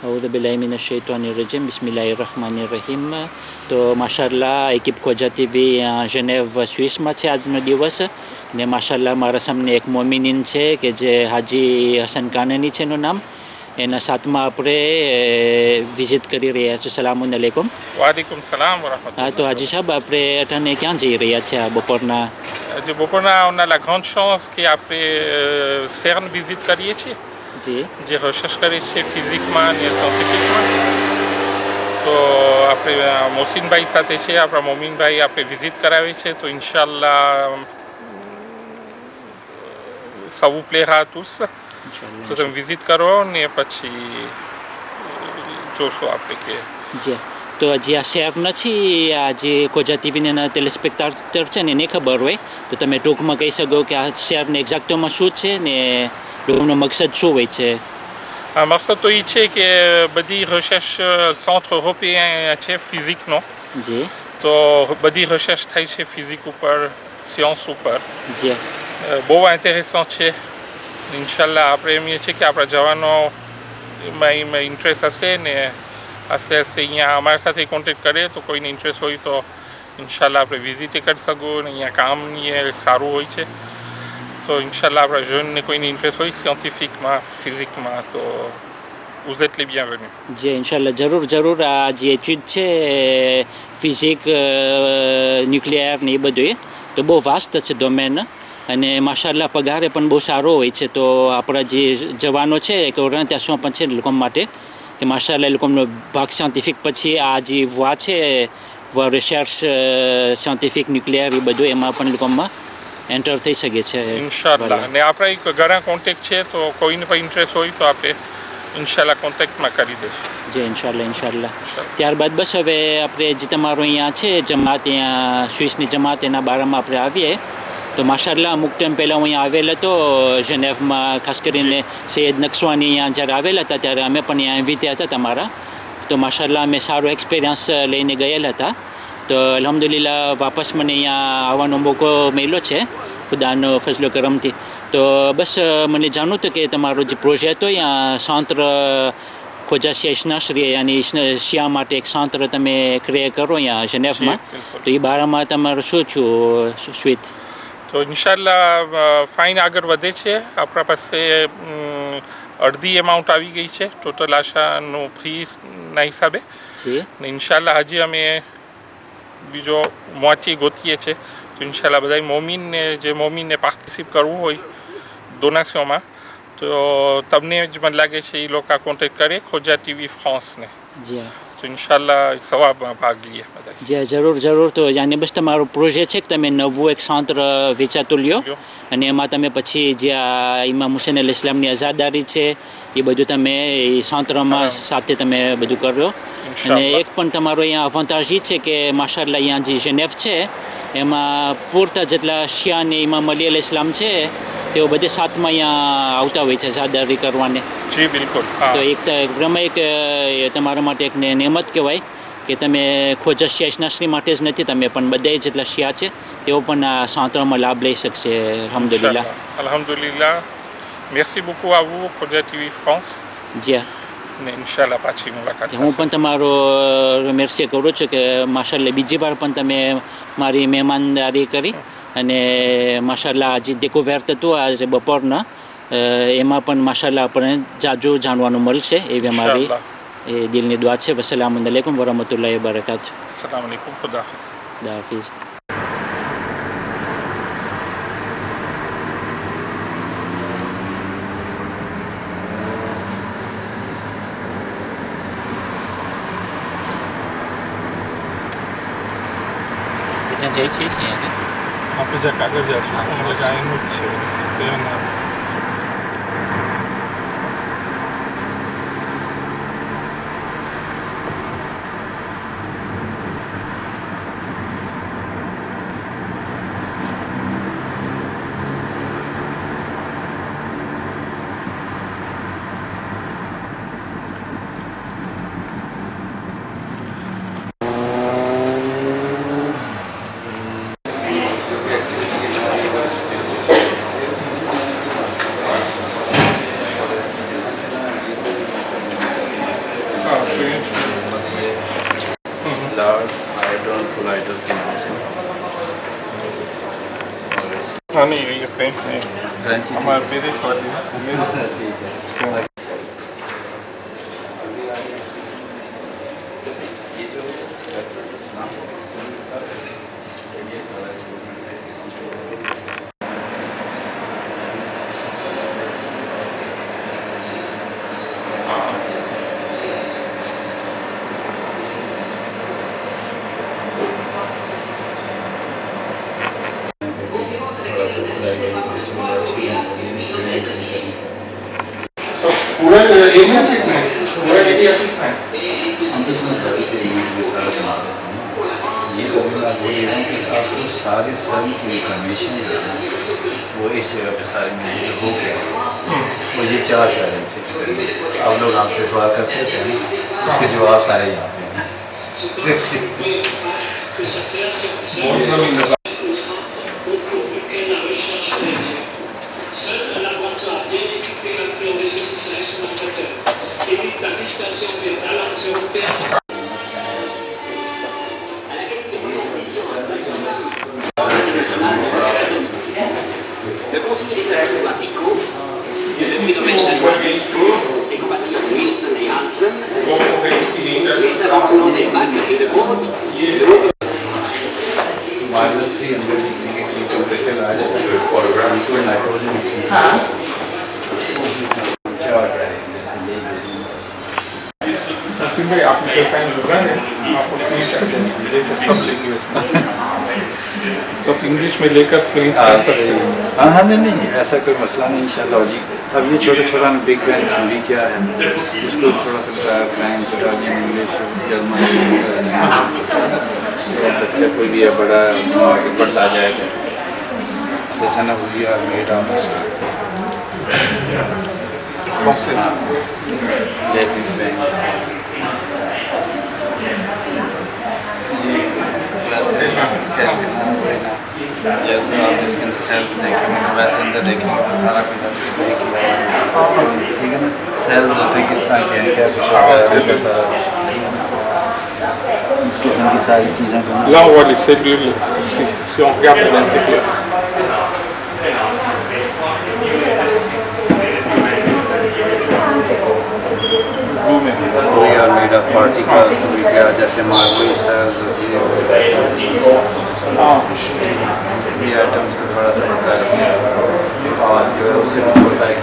Aoudoubillahiminash-shaytanir-rajim, bismillahir-rahmanir-rahim. તો માશાલ્લાહ એકિપ ખોજા TV જેનેવ સ્વિસમાં છે આજનો દિવસ ને માશાલ્લાહ મારા સામે એક મોમિનીન છે કે જે હાજી હસન કાનની છે એનું નામ એના સાથમાં આપણે વિઝિટ કરી રહ્યા છીએ. સલામુન અલૈકુમ. વાલેકુમ સલામ વરહમતુલ્લાહ. હા, તો હાજી સાહેબ આપણે અટાને ક્યાં જઈ રહ્યા છે આ બપોરના? બપોરના on a la grande chance કે આપણે CERN વિઝિટ કરીએ છીએ જી જે રિસર્ચ કરે છે ફિઝિકમાં અને સાયન્ટિફિકમાં. તો આપણે મોસીનભાઈ સાથે છે, આપણા મોમીનભાઈ આપણે વિઝિટ કરાવી છે. તો ઇન્શાલ્લાહ ça vous plaira à tous. તો તમે વિઝિટ કરો ને પછી જોશો આપણે કે જી. તો હજી આ શેર નથી, આ જે ખોજા ટીવીના ટેલિસ્પેક્ટાટર છે ને એને ખબર હોય તો તમે ટૂંકમાં કહી શકો કે આ શેરને એક્ઝેક્ટમાં શું છે ને એનો મકસદ શું હોય છે? મકસદ તો એ છે કે બધી રિસર્ચ સેન્ટર યુરોપિયન છે ફિઝિકનો. જી. તો બધી રિસર્ચ થાય છે ફિઝિક ઉપર, સાયન્સ ઉપર. જી. બહુ ઇન્ટરેસ્ટન્ટ છે. ઇન્શાલ્લાહ આપણે એમ છીએ કે આપણા જવાનો એમાં ઇન્ટરેસ્ટ હશે ને આસ્તે આસ્તે અહીંયા અમારી સાથે કોન્ટેક્ટ કરે તો કોઈને ઇન્ટરેસ્ટ હોય તો ઇન્શાલ્લાહ આપણે વિઝિટ કરી શકું ને અહીંયા કામ સારું હોય છે. તો ઇન્શાલ્લાહ આપણા જનને કોઈને ઇન્ટરેસ્ટ હોય સાયન્ટિફિકમાં, ફિઝિકમાં તો vous êtes les bienvenus. જી ઇન્શાલ્લાહ જરૂર. આ જે ચીજ છે ફિઝિક, ન્યુક્લિયર ને એ બધું તો બહુ વાસ્ટ છે ડોમેન અને માશાલ્લાહ પગારે પણ બહુ સારો હોય છે. તો આપણા જે જવાનો છે કે ઓરિએન્ટેશન પણ છે એ લોકો માટે કે માશાલ્લાહ એ લોકોનો ભાગ સાયન્ટિફિક પછી આ જે વા છે રિસર્ચ સાયન્ટિફિક ન્યુક્લિયર એ બધું એમાં પણ લોકોમાં એન્ટર થઈ શકે છે ઇન્શાલ્લાહ. અને આપણા એક ઘણા કોન્ટેક્ટ છે તો કોઈને પણ ઇન્ટરેસ્ટ હોય તો આપણે ઇન્શાલ્લાહ કોન્ટેક્ટમાં કરી દઈશું. જી ઇન્શાલ્લાહ. ત્યારબાદ બસ હવે આપણે જે તમારો અહીંયા છે જમાત, અહીંયા સ્વિસની જમાત એના બારામાં આપણે આવીએ તો માશાલ્લાહ અમુક ટાઈમ પહેલાં હું અહીંયા આવેલ હતો જેનેવમાં, ખાસ કરીને સૈયદ નકશવાની અહીંયા જ્યારે આવેલા હતા ત્યારે અમે પણ અહીંયા ઇન્વિટેડ હતા તમારા. તો માશાલ્લાહ અમે સારો એક્સપિરિયન્સ લઈને ગયેલા હતા. તો અલ્હમ્દુલિલ્લાહ વાપસ મને અહીંયા આવવાનો મોકો મળ્યો છે ખુદાનો ફઝલો કરમથી. તો બસ મને જાણવું હતું કે તમારો જે પ્રોજેક્ટ હોય અહીંયા સાંત્ર ખોજા શેષનાશ્રી યાની શિયા માટે એક સાંત્ર તમે ક્રિએટ કરો અહીંયા જેનેવમાં, તો એ બારામાં તમારું શું છું સ્વીટ? તો ઇન્શાલ્લાહ ફાઇન આગળ વધે છે. આપણા પાસે અડધી એમાઉન્ટ આવી ગઈ છે ટોટલ આશાનું ફીના હિસાબે. ને ઇન્શાલ્લાહ હજી અમે બીજો મોચી ગોતીએ છીએ. તો ઇન્શાલ્લાહ બધા મોમીનને પાર્ટિસિપેટ કરવું હોય ડોનેશનમાં તો તમને જ મને લાગે છે એ લોકો કોન્ટેક્ટ કરે ખોજા ટીવી ફ્રાન્સને. જી. તો ઇન્શાલ્લાહ સવાબમાં ભાગ લઈએ બધા. જી જરૂર. તો યાની બસ તમારો પ્રોજેક્ટ છે કે તમે નવું એક સાંત્ર વેચાતું લ્યો અને એમાં તમે પછી જે આ ઇમામ હુસૈન અલ ઇસ્લામની આઝાદારી છે એ બધું તમે એ સાંત્રમાં સાથે તમે બધું કરો. અને એક પણ તમારો અહીંયા અવંતાજ એ છે કે માશાલ્લાહ અહીંયા જે જેનેવ છે એમાં પૂરતા જેટલા શિયા અને ઇમામ અલી અલ ઇસ્લામ છે તેઓ બધે સાથમાં અહીંયા આવતા હોય છે આઝાદારી કરવાને. જી બિલકુલ. તો એક તમારા માટે એક નેમત કહેવાય કે તમે ખોજા શેષનાશ્રી માટે જ નથી, તમે પણ બધા જેટલા શિયા છે તેઓ પણ આ સાંત્રમાં લાભ લઈ શકશે. અલ્હમ્દુલિલ્લાહ. મેર્સી beaucoup à vous ખોજા ટીવી ફ્રાન્સ. જી. ને ઇન્શાલ્લાહ પાછી મુલાકાત. હું પણ તમારો મેર્સી કરું છું કે માશાલ્લાહ બીજી વાર પણ તમે મારી મહેમાનદારી કરી અને માશાલ્લાહ આજે ડેકોવેર્ટ હતું આજે બપોરના એમાં પણ માશાલ્લાહ આપણને જાજુ જાણવાનું મળશે એવી અમારી દિલની દુઆ છે. વસલામુ અલૈકુમ વરહમતુલ્લાહિ વબરકાતુહ. અસલામુ અલૈકુમ. ખુદાહાફિઝ. ખુદાહાફિઝ. જ્યાં જઈ છીએ અહીંયા આપણે જ્યાં કાગળ જશું ત્યાં એનું જ છે 7 તો Ballard, idol, full idol के नाम से। हाँ नहीं ये फ्रेंच नहीं फ्रेंच हमारे मेरे ठीक है। पूरा एरिया कितना है पूरा एरिया कितना है हम तो इसमें घर से ये सारा बना देते हैं। ये तो मैं बात बोल रहा हूँ कि आपको सारे सन की इंफॉर्मेशन जो है वो इस जगह पे सारे मिल हो गया। वो ये 4 पेरेंट्स एक्सपीरियंस आप लोग हमसे सवाल करते थे ना उसके जवाब सारे यहाँ पे हैं। -300 डिग्री के करीब टेम्परेचर आ जाता है फॉरग्राउंड लिक्विड नाइट्रोजन क्या होता है सचिन भाई आपने जो टाइम लगा है आपको तो इंग्लिश में लेकर फ्रेंच कर सकते हैं। हाँ हाँ नहीं ऐसा कोई मसला नहीं इंशाल्लाह जी। अब ये छोटा छोटा बिग बैंड थ्योरी क्या है इसको थोड़ा सा फ्रेंच इटालियन इंग्लिश जर्मन बच्चा कोई भी है बड़ा पढ़ता जाएगा जैसा ना हुई और मेड ऑफ जब आप इसके अंदर सेल्स देखेंगे तो वैसे अंदर देखेंगे तो सारा कुछ डिस्प्ले किया ठीक है ना। सेल्स होते हैं किस तरह के हैं क्या कुछ इस किस्म की सारी चीज़ें Là on voit les cellules si on regarde à l'intérieur. We are made of particles तो भी क्या जैसे मार्बल सेल्स होती है ये आइटम्स को थोड़ा सा बताया और जो है उससे भी छोटा है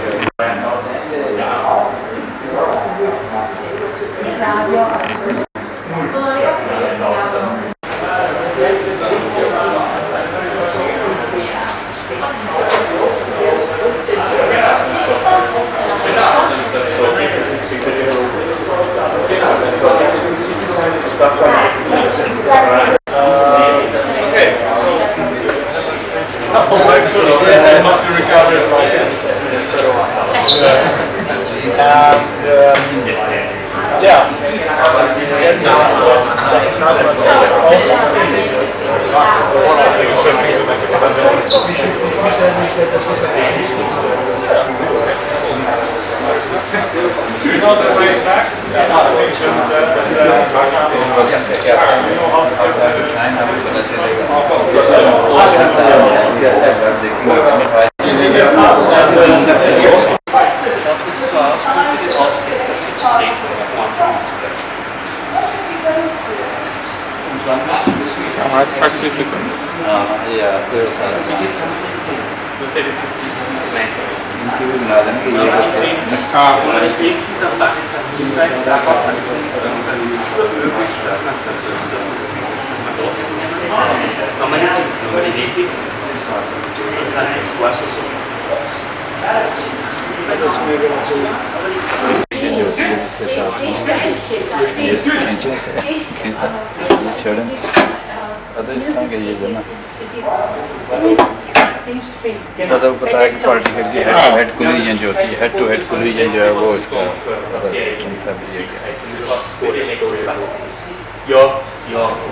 बताया कि पार्टिकल की हेड टू हेड कोलिजन जो होती है हेड टू हेड कोलिजन जो है वो इसका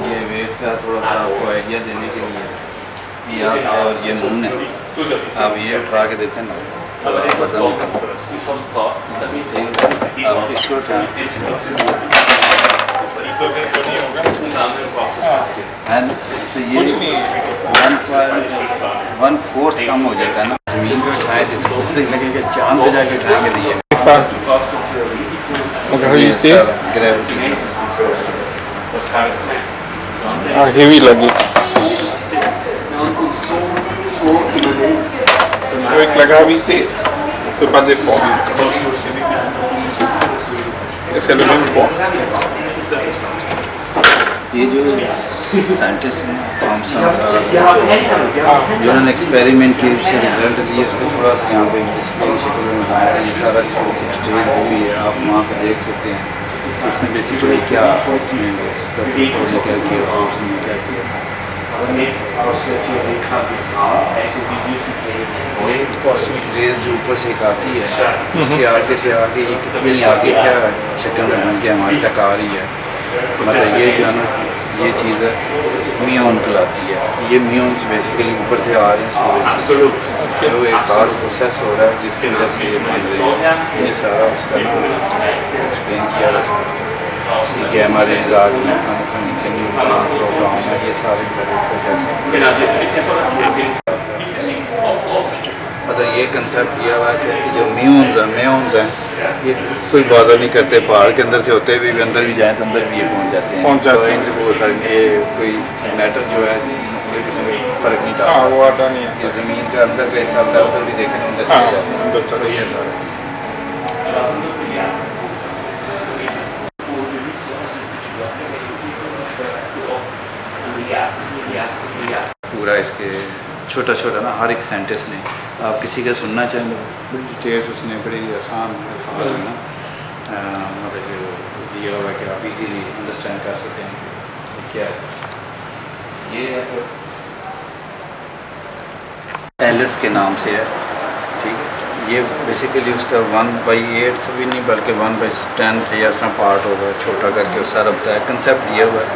ये वेट का थोड़ा सा आपको आइडिया देने के लिए ये आप और ये नून है आप ये उठा के देते हैं ना आप इसको है ना, तो ये 1/4 कम हो जाता है ना। ज़मीन पे उठाए थे तो लगेगा चांद पे जाके उठाएंगे नहीं है। Gravité. Gravity Heavy lagi. Avec la gravité, on ne fait pas d'effort. Et c'est le même poids. ये जो साइंटिस्ट हैं थॉमसन जिन्होंने एक्सपेरिमेंट किए उससे रिजल्ट दिए उसको थोड़ा सा यहाँ पे डिस्प्ले की शक्ल में बनाया है। ये सारा स्टेज भी है, आप वहाँ पर देख सकते हैं इसमें बेसिकली क्या उसमें क्या किया और उसमें क्या किया। कॉस्मिक रेज जो ऊपर से एक आती है उसके आगे से आगे ये कितनी आगे क्या शक्ल में बन के हमारे तक आ रही है। मतलब ये जो है ना ये चीज़ है म्यून कहलाती है। ये म्यून्स बेसिकली ऊपर से आ रहे हैं सूरज से, जो एक खास प्रोसेस हो रहा है जिसकी वजह से ये बन रही है। ये सारा उसका ना एक्सप्लेन किया जा सकता है। ये गैमा रेज आ रही है, प्रोग्राम है, ये सारे प्रोसेस मतलब ये कंसेप्ट दिया हुआ है कि जो म्यून्स हैं ये कोई बाधा नहीं करते, पहाड़ के अंदर से होते हुए भी अंदर भी जाएँ तो अंदर भी ये पहुँच जाते हैं। तो इनसे ये कोई मैटर जो है इसमें फर्क नहीं डालता। वो आता नहीं है। ये ज़मीन का अंदर का हिस्सा होता है उधर भी देखने अंदर चले जाते हैं। अंदर चले ये सारा पूरा इसके छोटा छोटा ना हर एक सेंटेंस ने आप किसी का सुनना चाहें तो बड़ी डिटेल्स उसने बड़ी आसान अल्फाज में ना मतलब कि दिया हुआ कि आप इजीली अंडरस्टैंड कर सकते हैं क्या है। ये है एलिस के नाम से है, ठीक है। ये बेसिकली उसका 1/8 भी नहीं बल्कि 1/10 या इस तरह पार्ट होगा छोटा करके वो सारा बताया कंसेप्ट दिया हुआ है।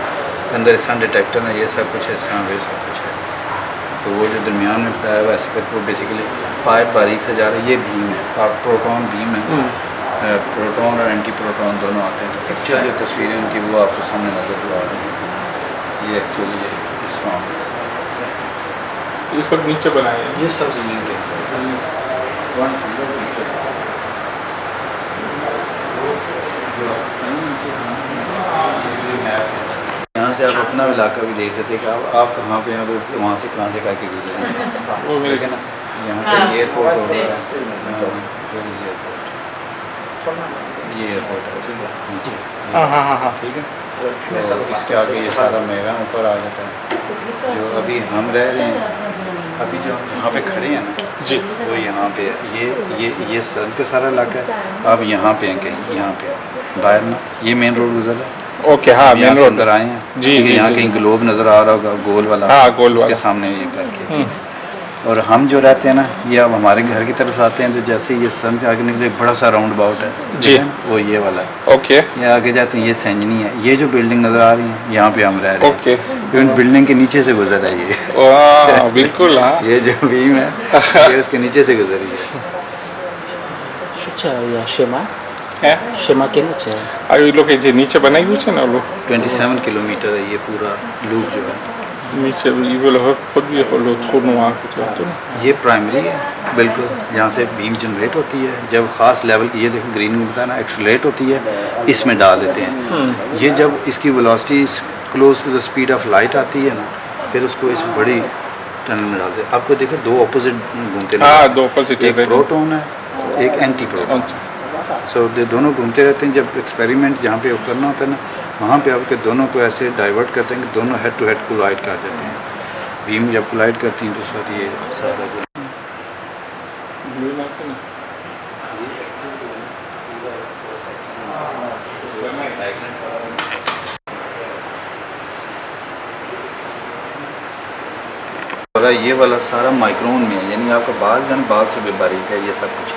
अंदर सन डिटेक्टर है, ये सब कुछ इस तरह वे सब कुछ है। तो वो जो दरमियान में बताया हुआ ऐसे करके वो बेसिकली पाइप बारीक से जा रहा है। ये बीम है, प्रोटॉन बीम है, प्रोटॉन और एंटी प्रोटॉन दोनों आते हैं। तो एक्चुअल जो तस्वीरें उनकी वो आपके सामने नजर आ रही है। ये एक्चुअली है इस फॉर्म ये सब नीचे बनाए हैं। ये सब ज़मीन के यहाँ से आप अपना इलाका भी देख सकते हैं कि आप कहाँ पे हैं, तो वहाँ से कहाँ से करके गुजरे ठीक है ना। यहाँ पे एयरपोर्ट हो गया, ये एयरपोर्ट है नीचे, ठीक है। तो इसके आगे ये सारा मैदान ऊपर आ जाता है। जो अभी हम रह रहे हैं, अभी जो हम यहाँ पे खड़े हैं ना जी, वो यहाँ पे है। ये सर का सारा इलाका है। अब यहाँ पे हैं कहीं, यहाँ पे बाहर ना ये मेन रोड गुजर रहा है। ओके, हाँ मेन रोड अंदर आए हैं जी, जी, यहाँ जी। कहीं ग्लोब नज़र आ रहा होगा, गोल वाला, हाँ, गोल उसके वाला। सामने ये करके। और हम जो रहते हैं ना ये अब हमारे घर की तरफ आते हैं तो जैसे ये सन से आगे निकले एक बड़ा सा राउंड अबाउट है जी, वो ये वाला है। ओके ये आगे जाते हैं, ये सेंजनी है। ये जो बिल्डिंग नज़र आ रही है यहाँ पे हम रह रहे हैं। ओके, तो इन बिल्डिंग के नीचे से गुजर है ये वाह, बिल्कुल हाँ। ये जो बीम है ये उसके नीचे से गुजरी है। शेमा के नीचे આ એ લોકો જે નીચે બનાવ્યું છે ને ઓલું 27 કિલોમીટર है ये पूरा लूप जो है। નીચે ils veulent reproduire le trou noir que tu as entendu. ये प्राइमरी है बिल्कुल, यहाँ से बीम जनरेट होती है। जब ख़ास लेवल की ये देखो ग्रीन में बताया ना एक्सलेट होती है, इसमें डाल देते हैं। ये जब इसकी velocity close to the speed of light आती है ना फिर उसको इस बड़ी टनल में डालते हैं। आपको देखो दो ऑपोजिट घूमते हाँ, दो opposite एक है। प्रोटॉन है एक एंटी प्रोटॉन। सो दोनों घूमते रहते हैं। जब एक्सपेरिमेंट जहाँ पे करना होता है ना वहाँ पे आपके दोनों को ऐसे डाइवर्ट करते हैं कि दोनों हेड टू हेड कोलाइड कर देते हैं। बीम जब कोलाइड करती हैं तो उस वक्त ये सारा ये वाला सारा माइक्रोन में है, यानी आपका बाल जन बाल से भी बारीक है ये सब कुछ।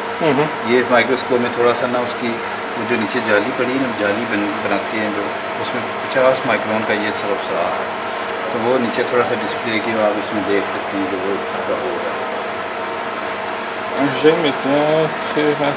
ये माइक्रोस्कोप में थोड़ा सा ना उसकी वो जो नीचे जाली पड़ी है ना जाली बनाती हैं जो उसमें 50 माइक्रोन का ये सब सा है। तो वो नीचे थोड़ा सा डिस्प्ले की आप इसमें देख सकते हैं कि वो इस तरह का हो रहा है। J'aime bien très bien.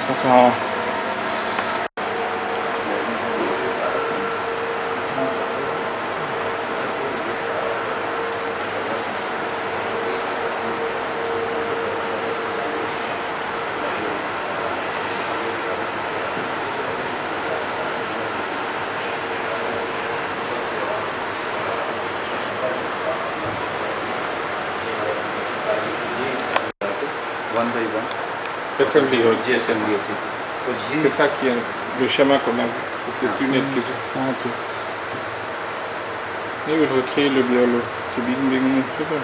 SMD oggi. जी असेंबली होती थी। तो Si ये sa che riusciamo a conoscere, se tu ne chiedi. हाँ जी। Io vedo che lo biolo, che bin tutto.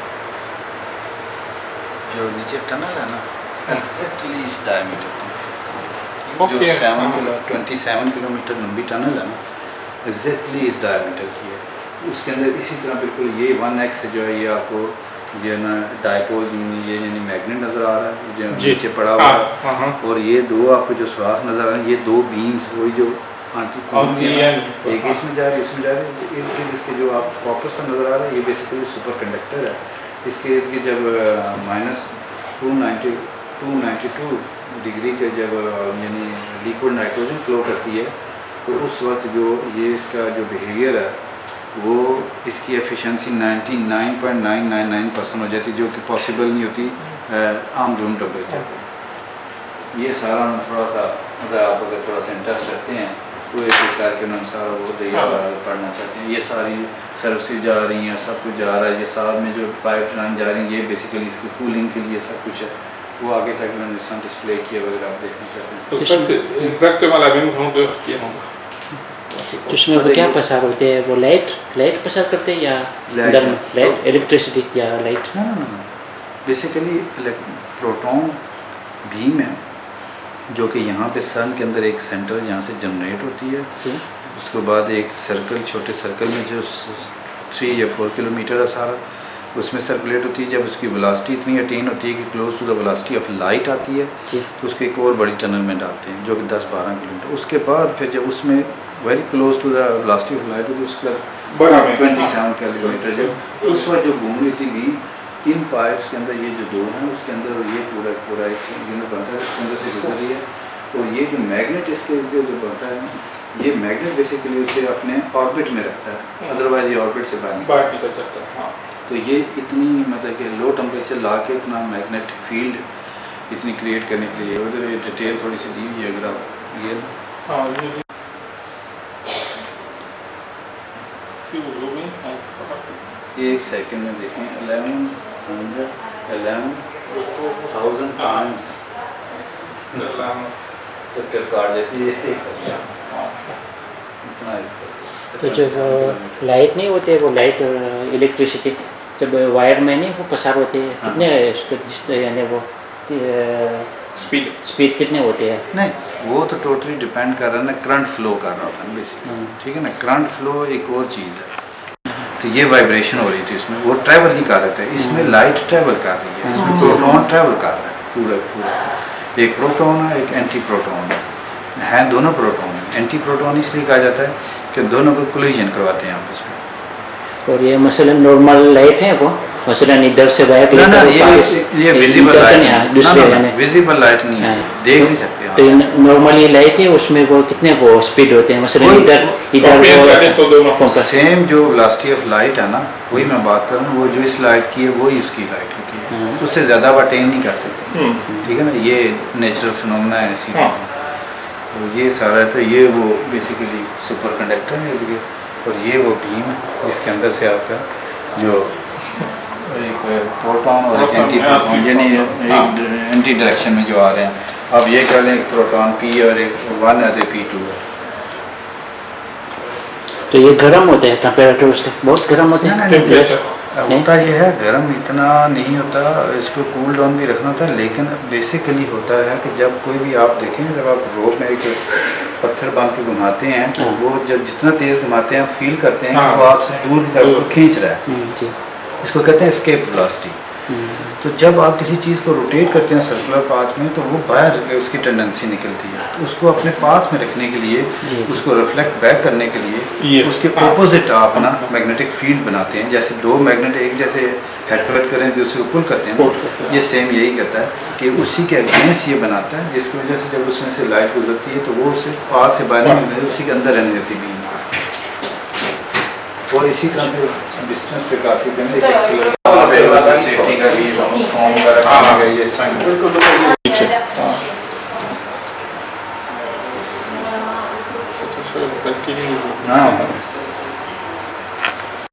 जो नीचे टनल है ना एग्जैक्टली इस डायमीटर की Okay. जो 27 किलोमीटर लंबी टनल है ना एग्जैक्टली इस डायमीटर की है। उसके अंदर इसी तरह बिल्कुल ये 1x जो है ये आपको ये ना डायपोल ये यानी मैग्नेट नज़र आ रहा है जो जी। नीचे पड़ा हुआ है हाँ। और ये दो आपको जो सुराख नज़र आ रहे हैं ये दो बीम्स वही जो आंटी एक इसमें जा रही है इसमें जा रही है इर्द गिर्द इसके जो आप कॉपर सा नज़र आ रहा है ये बेसिकली सुपर कंडक्टर है। इसके इर्द गिर्द जब -292 डिग्री के जब यानी लिक्विड नाइट्रोजन फ्लो करती है तो उस वक्त जो ये इसका जो बिहेवियर है वो इसकी एफिशिएंसी 99.999% हो जाती जो कि पॉसिबल नहीं होती आम रूम टेम्परेचर पर। ये सारा थोड़ा सा मतलब आप अगर थोड़ा सा इंटरेस्ट रखते हैं तो एक प्रकार के अनुसार वो दिया पढ़ना चाहते हैं ये सारी सर्विसेज जा रही हैं सब कुछ जा रहा है ये साथ में जो पाइप लाइन जा रही हैं ये बेसिकली इसकी कूलिंग के लिए सब कुछ है वो आगे तक मैंने डिस्प्ले किया अगर आप देखना चाहते हैं। तो ça c'est exactement la même grandeur qui est en bas. तो उसमें वो क्या प्रसार होते हैं वो लाइट प्रसार करते हैं या लाइट इलेक्ट्रिसिटी या लाइट? ना बेसिकली प्रोटॉन बीम है जो कि यहाँ पे सन के अंदर एक सेंटर जहाँ से जनरेट होती है उसके बाद एक सर्कल छोटे सर्कल में जो 3 या 4 किलोमीटर है सारा उसमें सर्कुलेट होती है। जब उसकी वेलोसिटी इतनी अटेन होती है कि close to the velocity of light आती है तो उसको एक और बड़ी टनल में डालते हैं जो कि 10-12 किलोमीटर। उसके बाद फिर जब उसमें very close to the velocity of light होती है उसका 27 किलोमीटर जब उस वक्त जो घूम रही थी बीम इन पाइप्स के अंदर ये जो दो हैं उसके अंदर ये पूरा एक यूनिट बनता है उसके अंदर से गुजर रही है और ये जो मैग्नेट इसके जो बनता है ये मैग्नेट बेसिकली उसे अपने ऑर्बिट में रखता है अदरवाइज ये ऑर्बिट से बाहर निकल जाता है। हाँ। तो ये इतनी मतलब कि लो टेम्परेचर ला के इतना मैग्नेटिक फील्ड इतनी क्रिएट करने के लिए उधर ये डिटेल थोड़ी सी दी हुई है अगर आप ये एक सेकंड में देखें 11,000 टाइम्स चक्कर काट जाती है एक सेकंड इतना इसका। तो जब लाइट नहीं होते वो लाइट इलेक्ट्रिसिटी जब वायर में नहीं वो प्रसार होते हैं कितने यानी वो स्पीड कितने होते हैं? नहीं वो तो टोटली डिपेंड कर रहा है ना करंट फ्लो कर रहा होता है बेसिकली ठीक है ना। करंट फ्लो एक और चीज़ है तो ये वाइब्रेशन हो रही थी इसमें वो ट्रैवल नहीं कर रहे थे इसमें लाइट ट्रैवल कर रही है इसमें प्रोटॉन ट्रैवल कर रहा है पूरा एक प्रोटॉन है एक एंटी प्रोटॉन है दोनों प्रोटॉन है। एंटी प्रोटॉन इसलिए कहा जाता है कि दोनों को कोलिजन करवाते हैं आपस में। और ये मसलन नॉर्मल लाइट है वो मसलन इधर से वायर ना ये विजिबल लाइट है विजिबल लाइट नहीं है देख नहीं सकते। तो नॉर्मली लाइट है उसमें वो कितने वो स्पीड होते हैं मसलन इधर सेम जो वेलोसिटी ऑफ लाइट है ना वही मैं बात कर रहा हूँ वो जो इस लाइट की है वही उसकी लाइट होती है उससे ज़्यादा वो अटेन नहीं कर सकते ठीक है ना। ये नेचुरल फिनोमेना है इसी तरह तो ये सारा तो ये वो बेसिकली सुपर कंडक्टर है और ये वो बीम है जिसके अंदर से आपका जो एक प्रोटॉन और एक एंटी प्रोटॉन यानी एक एंटी डायरेक्शन में जो आ रहे हैं अब ये कह लें एक प्रोटॉन P और एक 1 है तो P2 है। तो ये गर्म होते हैं टेम्परेचर उसके बहुत गर्म होते हैं? होता ये है गर्म इतना नहीं होता इसको कूल डाउन भी रखना होता है लेकिन बेसिकली होता है कि जब कोई भी आप देखें जब आप रोप में एक पत्थर बांध के घुमाते हैं तो वो जब जितना तेज घुमाते हैं आप फील करते हैं कि वो आपसे दूर की तरफ खींच रहा है इसको कहते हैं एस्केप वेलोसिटी। तो जब आप किसी चीज़ को रोटेट करते हैं सर्कुलर पाथ में तो वो बाहर उसकी टेंडेंसी निकलती है तो उसको अपने पाथ में रखने के लिए उसको रिफ्लेक्ट बैक करने के लिए उसके ऑपोजिट आप ना मैग्नेटिक फील्ड बनाते हैं। जैसे दो मैग्नेट एक जैसे हेड टू हेड करें दूसरे को पुल करते हैं ये सेम यही करता है कि उसी के अगेंस्ट ये बनाता है जिसकी वजह से जब उसमें से लाइट गुजरती है तो वो उसे पाथ से बाहर नहीं उसी के अंदर रहने देती है। और इसी तरह डिस्टेंस पे काफ़ी सेफ्टी का भी फॉर्म वगैरह ये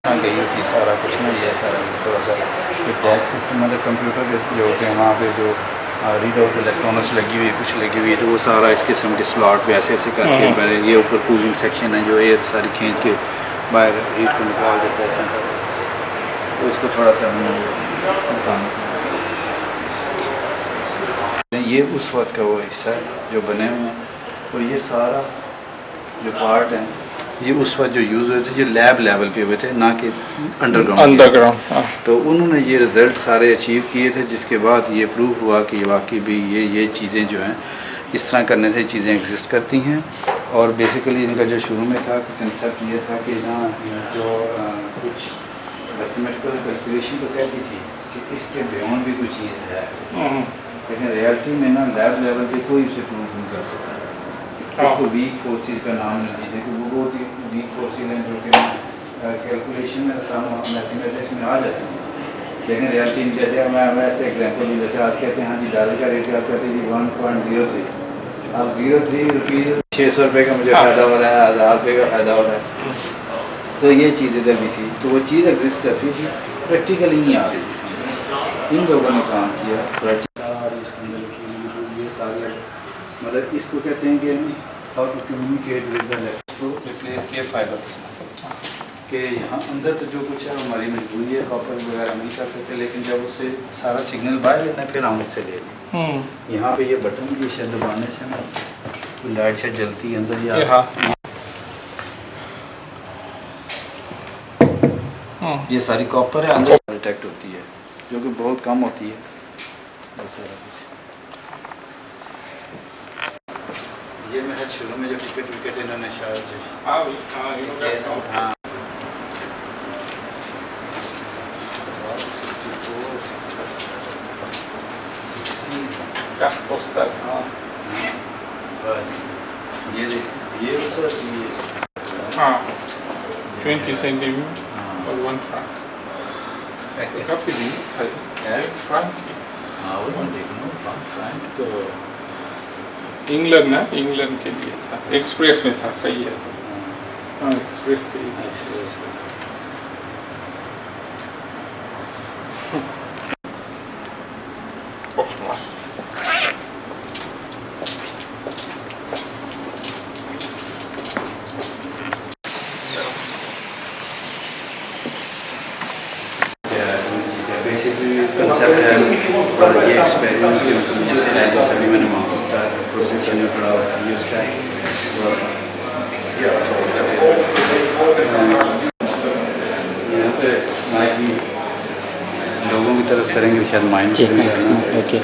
हाँ गई होती सारा कुछ नहीं है सारा थोड़ा सा टैग सिस्टम मतलब कंप्यूटर जो होते हैं वहाँ पे जो रीड आउट इलेक्ट्रॉनिक्स लगी हुई है, कुछ लगी हुई है, तो वो सारा इस किस्म के स्लॉट पे ऐसे ऐसे करके मैंने ये ऊपर कूलिंग सेक्शन है जो एयर सारी खींच के बाहर हीट को निकाल देता है ऐसा कर, तो इसको थोड़ा सा ये उस वक्त का वो हिस्सा है जो बने हुए हैं, तो ये सारा जो पार्ट है ये उस वक्त जो यूज़ हुए थे जो लैब लेवल पे हुए थे, ना कि अंडरग्राउंड। तो उन्होंने ये रिज़ल्ट सारे अचीव किए थे, जिसके बाद ये प्रूव हुआ कि वाकई भी ये चीज़ें जो हैं इस तरह करने से चीज़ें एग्जिस्ट करती हैं। और बेसिकली इनका जो शुरू में था कि कंसेप्ट ये था कि ना जो कुछ मैथमेटिकल कैलकुलेशन तो कहती थी कि इसके बियॉन्ड भी कुछ चीज़ है, लेकिन रियलिटी में ना लैब लेवल पे कोई उसे प्रूव नहीं कर सकता। उसको वीक फोर्सेस का नाम नहीं दीजिए कि वो बहुत ही वीक फोर्सेस हैं जो कि कैलकुलेशन में मैथमेटिक्स में आ जाती हैं, लेकिन रियलिटी में जैसे मैं ऐसे एग्जांपल दूँ, जैसे आज कहते हैं हाँ जी डॉलर का रेट आप कहते हैं जी 1.03, अब 03 रुपीज़ 600 रुपये का मुझे फ़ायदा हो रहा है, 1000 रुपये का फ़ायदा हो रहा है। तो ये चीज़ें जब भी थी तो वो चीज़ एग्जिस्ट करती थी, प्रैक्टिकली नहीं आ रही थी। इन लोगों ने काम किया ये सारे मतलब इसको कहते हैं कि how to communicate with the left को रिप्लेस किया फाइबर कि यहाँ अंदर तो जो कुछ है हमारी मजबूरी है, कॉपर वगैरह नहीं कर सकते, लेकिन जब उससे सारा सिग्नल बाहर लेना है फिर हम उससे ले लें। यहाँ पे ये बटन की शायद दबाने से ना तो लाइट से जलती है अंदर ये सारी कॉपर है, अंदर डिटेक्ट होती है जो कि बहुत कम होती है। बस ये मैं शुरू में जो टिकट विकेट इन्होंने शायद हाँ ये उस हाँ 20 सेंटीमीटर और 1 फ्रैंक काफ़ी दिन है फ्रैंक की। हाँ वो देखो फ्रैंक तो इंग्लैंड ना, इंग्लैंड के लिए था, एक्सप्रेस में था, सही है। हाँ एक्सप्रेस के लिए एक्सप्रेस कंसेप्ट है और ये एक्सपेरिमेंट जैसे है जैसे भी मैंने वहाँ होता है क्रॉस सेक्शन में पड़ा हुआ है ये उसका थोड़ा सा यहाँ पे माइक लोगों की तरफ करेंगे शायद माइंड ओके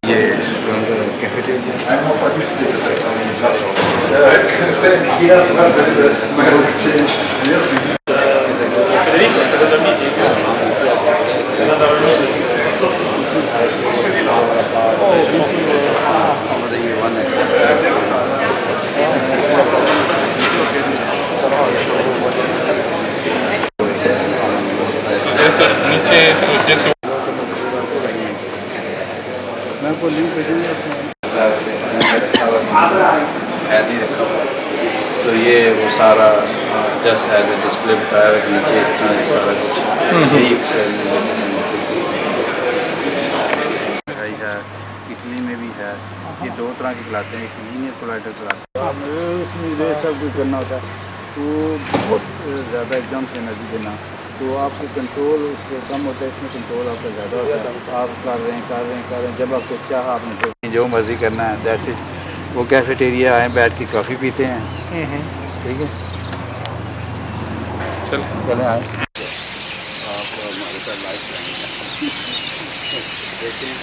ये cafeteria Yes, my exchange. Yes, नीचे जैसे मैं आपको लिंक भेजूँगा तो ये वो सारा जस्ट है डिस्प्ले बताया हुआ कि नीचे इस तरह सारा कुछ यही एक्सपेरिमेंट है। इटली में भी है, ये दो तरह के खिलाते हैं, एक लीनियर कोलाइडर खिलाते हैं। उसमें जो सब कुछ करना होता है तो बहुत ज़्यादा एकदम से एनर्जी देना, तो आपको कंट्रोल उस पर कम होता है, इसमें कंट्रोल आपका ज़्यादा होता है। आप कर रहे हैं जब आपको चाह आपने जो मर्ज़ी करना है दैट्स इट। वो कैफेटेरिया आए बैठ के कॉफ़ी पीते हैं, ठीक है चले आए आप हमारे साथ लाइव देखें।